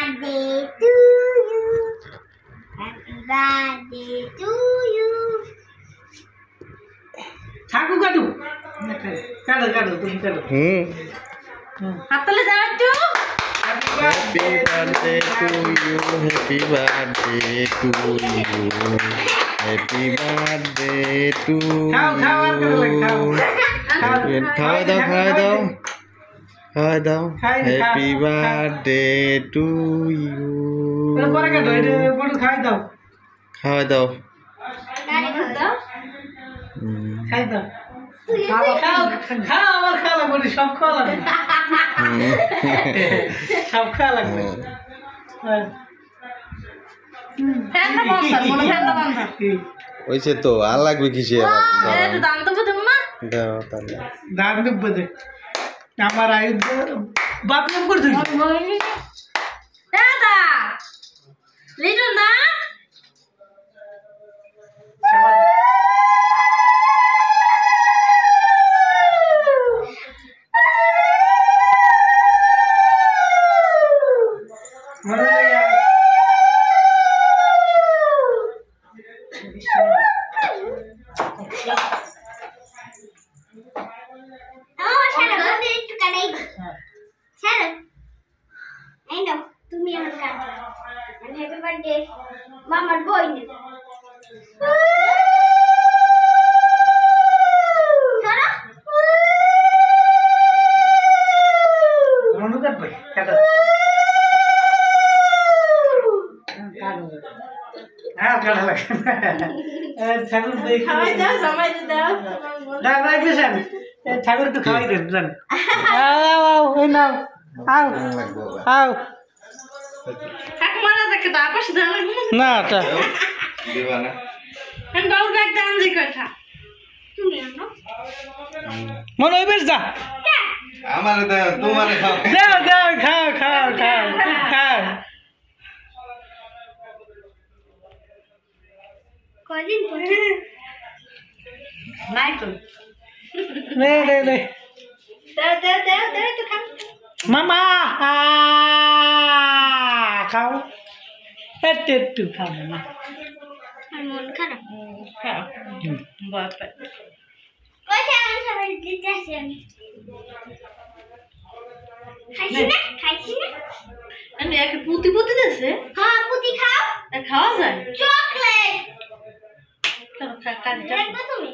birthday to you. Happy birthday to you. ঠাকুর কাটু কাটো কাটো তুমি কাটো হাতলে যাও একটু Happy birthday to you, happy birthday to you, happy birthday to you. খাও খাও আর করে খাও খাওয়াই দাও খাওয়াই দাও খাওয়াই দাও হ্যাপি বার্থডে টু ইউ পরে কাটো এটা বড় খাই দাও খাওয়াই দাও খাই দাও খাও খাও আমার খাওয়া লাগবে সব খাওয়া লাগবে সব খাওয়া লাগবে ফ্যানটা বন্ধ মনে ফ্যানটা বন্ধ ওইছে তো আর লাগবে কিসে একটু দাম তো বুঝুন না দাও তাহলে দাম দেব দে আমার আয়ু বাপ নাম করে দিই দাদা লিটন দা তুমি আমার কাজ হ্যাপি বার্থডে মামার বই নে অনুকাট ভাই কাটো হ্যাঁ কাটা লাগে ঠাকুর খাওয়াই দাও সময় দাও না না পেশেন ঠাকুর একটু খাওয়াই দেন জান আও এই নাও আও আও কাক মারা দেখে তো আপস দাও না তা দিবা না আমি বাবু ব্যাগ দান যে কথা তুমি আনো মন ওই বেশ যা আমারে দাও তোমারে খাও দাও দাও খাও খাও খাও খাও কদিন পরে নাই তো নে নে নে দাও দাও দাও দাও তো খাও মামা খাও একটু খাও না আর মন খারাপ খাও বাবা ওই কেমন সবাই দিতে আসি আমি খাইছি না আমি একটা পুতি পুতি দিয়েছে হ্যাঁ পুতি খাও খাওয়া যায় চকলেট কাটা দেখবে তুমি